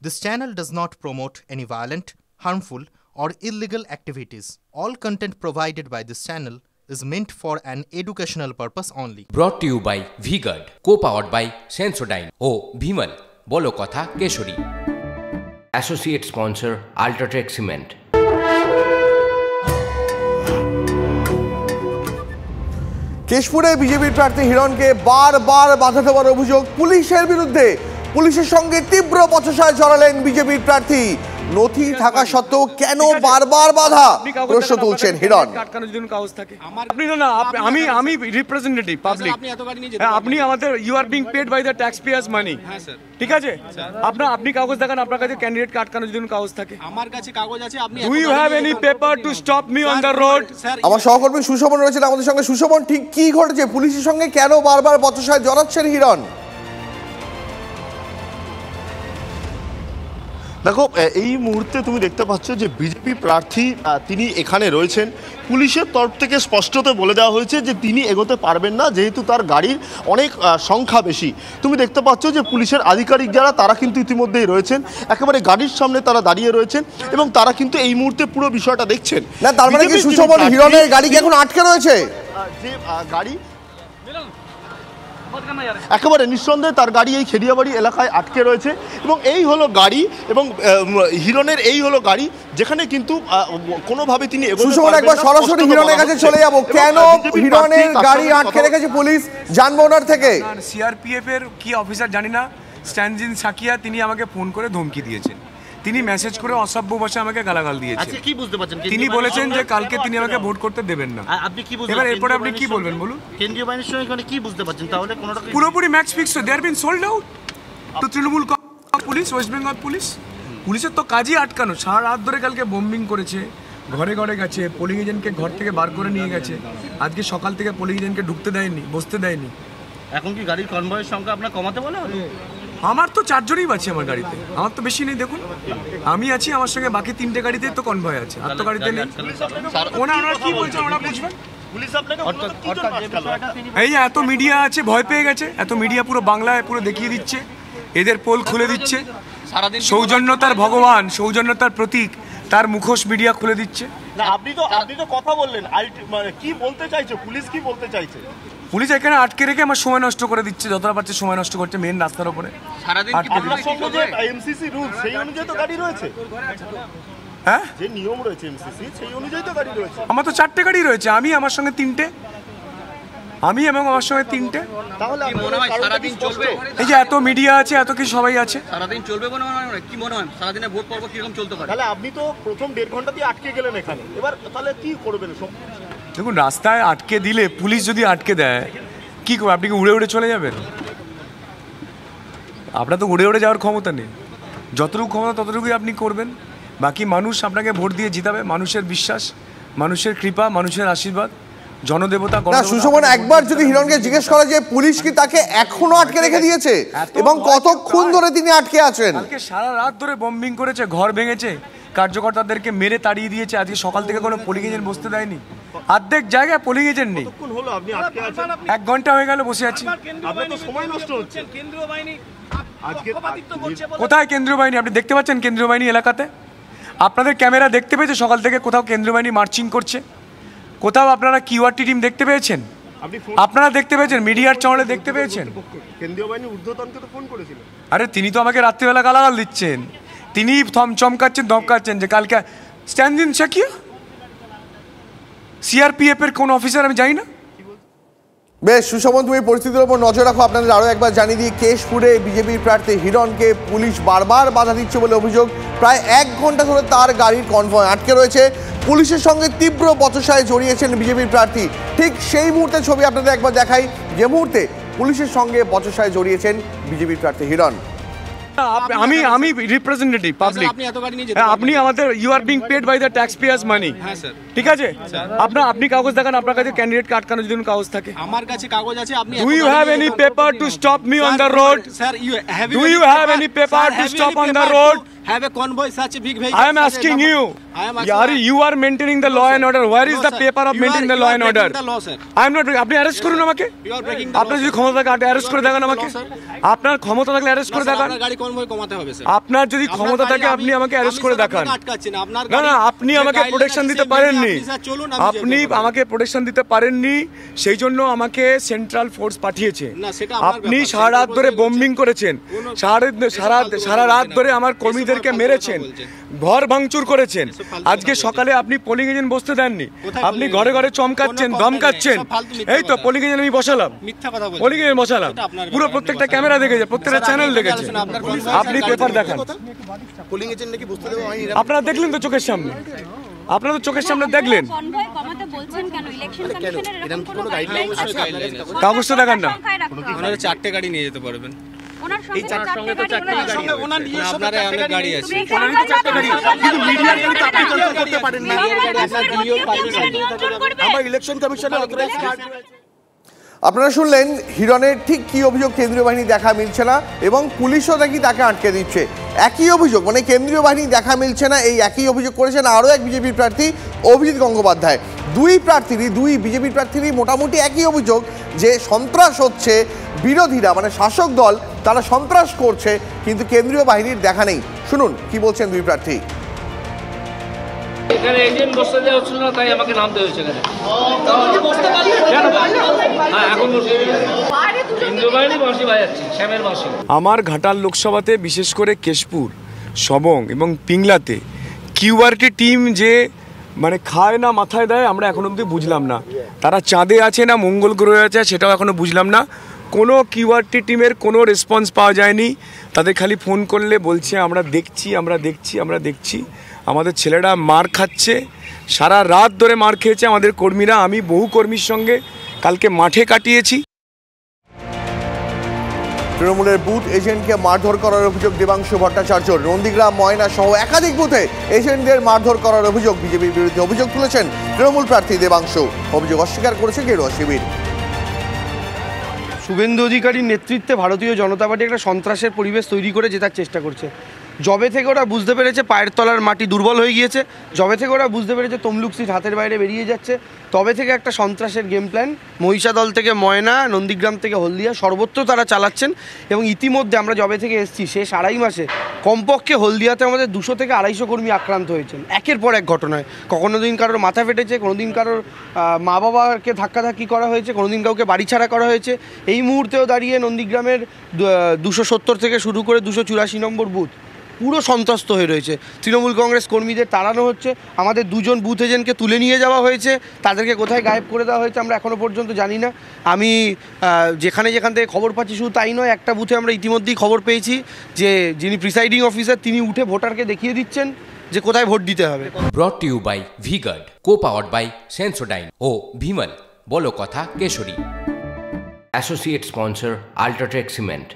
This channel does not promote any violent, harmful, or illegal activities. All content provided by this channel is meant for an educational purpose only. Brought to you by V-Guard, co-powered by Sensodyne O Bhimal, বলো কথা Keshari. Associate sponsor Ultratech Cement. কেশপুরে বিজেপির প্রার্থী হিরণকে বারবার বাধা দেওয়ার অভিযোগ পুলিশের বিরুদ্ধে। পুলিশের সঙ্গে তীব্র বচসায় জড়ালেন বিজেপির প্রার্থী। নথি থাকা সত্ত্বেও কেন বারবার বাধা প্রশ্ন তুলছেন হিরণ। আমি রিপ্রেজেন্টেটিভ পাবলিক, আপনি আমাদের you are being paid by the tax payers money, ঠিক আছে? আপনি কাগজ দেখান, আপনার কাছে ক্যান্ডিডেট আটকানোর জন্য কাগজ থাকে। আমার কাছে কাগজ আছে। আপনি do you have any paper to stop me on the road? আমার সহকর্মী সুশোভন রয়েছেন আমাদের সঙ্গে। সুশোভন, ঠিক কি ঘটেছে? পুলিশের সঙ্গে কেন বারবার বচসায় জড়াচ্ছেন হিরণ? দেখো, এই মুহূর্তে তুমি দেখতে পাচ্ছ যে বিজেপি প্রার্থী তিনি এখানে রয়েছেন। পুলিশের তরফ থেকে স্পষ্টত বলে দেওয়া হয়েছে যে তিনি এগোতে পারবেন না, যেহেতু তার গাড়ির অনেক সংখ্যা বেশি। তুমি দেখতে পাচ্ছ যে পুলিশের আধিকারিক যারা, তারা কিন্তু ইতিমধ্যেই রয়েছেন, একেবারে গাড়ির সামনে তারা দাঁড়িয়ে রয়েছেন এবং তারা কিন্তু এই মুহূর্তে পুরো বিষয়টা দেখছেন। না, তার মানে কি সুশোভন, হিরণের গাড়ি কি এখন আটকে রয়েছে? যে গাড়ি একেবারে নিঃসন্দেহে তার গাড়ি এই খেরিয়াবাড়ি এলাকায় আটকে রয়েছে এবং এই হলো গাড়ি, এবং হিরণের এই হলো গাড়ি, যেখানে কিন্তু কোনোভাবে তিনি সুশোভন, একবার সরাসরি হিরণের কাছে চলে যাব। কেন হিরণের গাড়ি আটকে রেখেছে পুলিশ? জানবো ওনার থেকে। সিআরপিএফ এর কি অফিসার জানি না, স্ট্যানজিন সাকিয়া, তিনি আমাকে ফোন করে ধমকি দিয়েছেন। তিনি মেসেজ করে অসভ্য ভাষায় আমাকে গালাগাল দিয়েছেন। আচ্ছা, কি বুঝতে পারছেন? তিনি বলেছেন যে কালকে তিনি আমাকে ভোট করতে দেবেন না। আপনি কি বুঝতে? এবার এরপরে আপনি কি বলবেন বলুন? কেন্দ্রীয় বাহিনীর সঙ্গে মানে কি বুঝতে পারছেন? তাহলে কোনটা পুরোপুরি match fix, they are been sold out to Trinamool police, West Bengal police. পুলিশের তো কাজই আটকানো। সারা রাত ধরে কালকে বোম্বিং করেছে, ঘরে ঘরে গেছে, পোলিং এজেন্টকে ঘর থেকে বার করে নিয়ে গেছে। আজকে সকাল থেকে পোলিং এজেন্টকে ঢুকতে দেয়নি, বসতে দেয়নি। এখন কি গাড়ির কনভয়ের সংখ্যা আপনার কমাতে বলা হলো? আমার তো 4 জনই আছে আমার গাড়িতে, আমার তো বেশি নেই। দেখুন, আমি আছি, আমার সঙ্গে বাকি 3টে গাড়িতে তো কনভয় আছে, আর তো গাড়িতে নেই। ওনারা কি বলছেন ওনারা বুঝবেন। এই এত মিডিয়া আছে, ভয় পেয়ে গেছে। এত মিডিয়া পুরো বাংলায় পুরো দেখিয়ে দিচ্ছে, এদের পোল খুলে দিচ্ছে। সৌজন্যতার ভগবান, সৌজন্যতার প্রতীক, তার মুখোশ মিডিয়া খুলে দিচ্ছে। না, আপনি তো কথা বললেন, কি বলতে চাইছে পুলিশ? কি বলতে চাইছে পুলিশ? এখানে আটকে রেখে আমার সময় নষ্ট করে দিচ্ছে, যতটা পারছে সময় নষ্ট করছে মেন রাস্তার উপরে। আপনার সঙ্গে যে এমসিসি রুল, সেই অনুযায়ী তো গাড়ি রয়েছে। হ্যাঁ, যে নিয়ম রয়েছে এমসিসি, সেই অনুযায়ী তো গাড়ি রয়েছে। আমার তো 4টে গাড়ি রয়েছে, আমি আমার সঙ্গে 3টে, আমি এবং আমার সঙ্গে 3টে। তাহলে মনে হয় সারাদিন চলবে? এই যে এত মিডিয়া আছে, এত কি সবাই আছে, সারাদিন চলবে মনে হয়? কি মনে হয় সারাদিনে ভোট পর্ব কিরকম চলতে পারে? তাহলে আপনি তো প্রথম 1.5 ঘন্টা দিয়ে আটকে গেলেন এখানে, এবার তাহলে কি করবেন? দেখুন, রাস্তায় আটকে দিলে, পুলিশ যদি আটকে দেয়, কি করবে? আপনি কি উড়ে উড়ে চলে যাবেন? আপনার তো উড়ে উড়ে যাওয়ার ক্ষমতা নেই। যতটুকু ক্ষমতা ততটুকুই আপনি করবেন। বাকি মানুষ আপনাকে ভোট দিয়ে জিতাবে। মানুষের বিশ্বাস, মানুষের কৃপা, মানুষের আশীর্বাদ, জনদেবতা। সুশোভন, একবার যদি হিরণকে জিজ্ঞেস করা যে পুলিশ কি তাকে এখনো আটকে রেখে দিয়েছে এবং কতক্ষণ ধরে তিনি আটকে আছেন? কালকে সারা রাত ধরে বম্বিং করেছে, ঘর ভেঙেছে, কার্যকর্তাদেরকে মেরে তাড়িয়ে দিয়েছে। আজকে সকাল থেকে কোনো পোলিং এজেন্ট বসতে দেয়নি। অর্ধেক জায়গায় পোলিং এজেন্ট নেই। 1 ঘন্টা হয়ে গেল বসে আছি। কোথায় কেন্দ্রীয় বাহিনী? আপনি দেখতে পাচ্ছেন কেন্দ্রীয় বাহিনী এলাকাতে? আপনাদের ক্যামেরা দেখতে পেয়েছে সকাল থেকে কোথাও কেন্দ্রীয় বাহিনী মার্চিং করছে? কোথাও আপনারা কিউআরটি টিম দেখতে পেয়েছেন? আপনারা দেখতে পেয়েছেন? মিডিয়ার চ্যানেলে দেখতে পেয়েছেন? কেন্দ্রীয় বাহিনী ঊর্ধ্বতনকে তো ফোন করেছিল। আরে তিনি তো আমাকে রাত্রিবেলা গালাগাল দিচ্ছেন। তিনি চমকাচ্ছেন, ধমকাচ্ছেন যে কালকে স্ট্যানজিন সাকিয়া, সিআরপিএফ এর কোন অফিসার আমি জানি না। বেশ, সুশোভন, তুমি পরিস্থিতির উপর নজর রাখো। আপনাদের আরও একবার জানিয়ে দিই, কেশপুরে বিজেপির প্রার্থী হিরণকে পুলিশ বারবার বাধা দিচ্ছে বলে অভিযোগ। প্রায় 1 ঘন্টা ধরে তার গাড়ির কনভয় আটকে রয়েছে। পুলিশের সঙ্গে তীব্র বচসায় জড়িয়েছেন বিজেপির প্রার্থী। ঠিক সেই মুহূর্তের ছবি আপনাদের একবার দেখাই, যে মুহূর্তে পুলিশের সঙ্গে বচসায় জড়িয়েছেন বিজেপির প্রার্থী হিরণ। আমি রিপ্রেজেন্টেটিভ পাবলিক, আপনি আমাদের you are being paid by the tax payers money, ঠিক আছে? আপনি কাগজ দেখান, আপনার কাছে ক্যান্ডিডেট আটকানোর জন্য কাগজ থাকে। আমার কাছে কাগজ আছে। আপনি do you have any paper to stop me on the road? Sir, do you have any paper to stop on the road? Have a convoy such a big vehicle? I am asking you. यार you are maintaining the law and order. Where is the paper of maintaining the law and order? I am not. আপনি arrest করুন আমাকে। আপনার যদি ক্ষমতা থাকে arrest করে দেখান আমাকে। আপনার ক্ষমতা থাকলে অ্যারেস্ট করে দেখান। গাড়ি কনভয় কমাতে হবে স্যার। আপনার যদি ক্ষমতা থাকে আপনি আমাকে অ্যারেস্ট করে দেখান। না না, আপনি আমাকে প্রোটেকশন দিতে পারেননি। আপনি আমাকে প্রোটেকশন দিতে পারেননি, সেই জন্য আমাকে সেন্ট্রাল ফোর্স পাঠিয়েছে। আপনি সারা রাত ধরে বম্বিং করেছেন, সারা রাত ধরে আমার কর্মীদেরকে মেরেছেন, ঘর ভাঙচুর করেছেন। আজকে সকালে আপনি পোলিং এজেন্ট বসতে দেননি, আপনি ঘরে ঘরে চমকাচ্ছেন, ধমকাচ্ছেন। এই তো পোলিং এজেন্ট আমি বসালাম, পোলিং এজেন্ট বসালাম, পুরো প্রত্যেকটা ক্যামেরা দেখেছে, প্রত্যেকটা চ্যানেল দেখেছে। আপনি পেপার দেখান। আপনারা দেখলেন তো চোখের সামনে, আপনারা তো চোখের সামনে দেখলেন। কাগজটা দেখান না। ওনারা 4টে গাড়ি নিয়ে যেতে পারবেন। এই চারটার সঙ্গে তো 4টে গাড়ি আছে। আপনারা অনেক গাড়ি আছে। কিন্তু মিডিয়ার গাড়ি তো আপনি কন্ট্রোল করতে পারেন না। আমরা ইলেকশন কমিশনের অথরাইজড। আপনারা শুনলেন হিরণের ঠিক কী অভিযোগ কেন্দ্রীয় বাহিনী দেখা মিলছে না এবং পুলিশও নাকি তাকে আটকে দিচ্ছে। একই অভিযোগ, মানে কেন্দ্রীয় বাহিনী দেখা মিলছে না, এই একই অভিযোগ করেছেন আরও এক বিজেপির প্রার্থী অভিজিৎ গঙ্গোপাধ্যায়। দুই বিজেপির প্রার্থীরই মোটামুটি একই অভিযোগ যে সন্ত্রাস হচ্ছে, বিরোধীরা মানে শাসক দল তারা সন্ত্রাস করছে, কিন্তু কেন্দ্রীয় বাহিনীর দেখা নেই। শুনুন কি বলছেন দুই প্রার্থী। এখানে এজেন্ট বসতে দেওয়া হচ্ছিল না, তাই আমাকে নামতে হয়েছে এখানে। হ্যাঁ, এখন হিন্দু বাহিনী বাঁশি বাজাচ্ছি, শ্যামের বাঁশি। আমার ঘাটাল লোকসভাতে বিশেষ করে কেশপুর, সবং এবং পিংলাতে কিউআরটি টিম যে মানে খায় না মাথায় দেয়, আমরা এখন অবধি বুঝলাম না। তারা চাঁদে আছে না মঙ্গল গ্রহে আছে সেটাও এখনো বুঝলাম না। কোনো কিউআরটি টিমের কোনো রেসপন্স পাওয়া যায়নি। তাদের খালি ফোন করলে বলছে আমরা দেখছি। আমাদের ছেলেরা মার খাচ্ছে, সারা রাত ধরে মার খেয়েছে আমাদের কর্মীরা। আমি বহু কর্মীর সঙ্গে কালকে মাঠে কাটিয়েছি। তৃণমূলের বুথ এজেন্টকে মারধর করার অভিযোগ দেবাংশু ভট্টাচার্য। নন্দীগ্রাম, ময়না সহ একাধিক বুথে এজেন্টদের মারধর করার অভিযোগ বিজেপির বিরুদ্ধে অভিযোগ তুলেছেন তৃণমূল প্রার্থী দেবাংশু। অভিযোগ অস্বীকার করেছে গেরুয়া শিবির। শুভেন্দু অধিকারীর নেতৃত্বে ভারতীয় জনতা পার্টি একটা সন্ত্রাসের পরিবেশ তৈরি করে জেতার চেষ্টা করছে। জবে থেকে ওরা বুঝতে পেরেছে পায়ের তলার মাটি দুর্বল হয়ে গিয়েছে, জবে থেকে ওরা বুঝতে পেরেছে তমলুক সিট হাতের বাইরে বেরিয়ে যাচ্ছে, তবে থেকে একটা সন্ত্রাসের গেম প্ল্যান মহিষাদল থেকে ময়না, নন্দীগ্রাম থেকে হলদিয়া সর্বত্র তারা চালাচ্ছেন। এবং ইতিমধ্যে আমরা জবে থেকে এসেছি শেষ 2.5 মাসে কমপক্ষে হলদিয়াতে আমাদের 200 থেকে 250 কর্মী আক্রান্ত হয়েছেন একের পর এক ঘটনায়। কখনো দিন কারোর মাথা ফেটেছে, কোনো দিন কারোর মা বাবাকে ধাক্কাধাক্কি করা হয়েছে, কোনো দিন কাউকে বাড়ি ছাড়া করা হয়েছে। এই মুহূর্তেও দাঁড়িয়ে নন্দীগ্রামের 270 থেকে শুরু করে 284 নম্বর বুথ পুরো সন্ত্রস্ত হয়ে রয়েছে। তৃণমূল কংগ্রেস কর্মীদের তাড়ানো হচ্ছে, আমাদের 2জন বুথ এজেন্টকে তুলে নিয়ে যাওয়া হয়েছে, তাদেরকে কোথায় গায়েব করে দেওয়া হয়েছে আমরা এখনও পর্যন্ত জানি না। আমি যেখান থেকে খবর পাচ্ছি শুধু তাই নয়, একটা বুথে আমরা ইতিমধ্যেই খবর পেয়েছি যে যিনি প্রিসাইডিং অফিসার তিনি উঠে ভোটারকে দেখিয়ে দিচ্ছেন যে কোথায় ভোট দিতে হবে। Brought to you by V Guard, co powered by Sensodyne ও ভিমল, বলো কথা কেশরী। Associate sponsor UltraTech cement.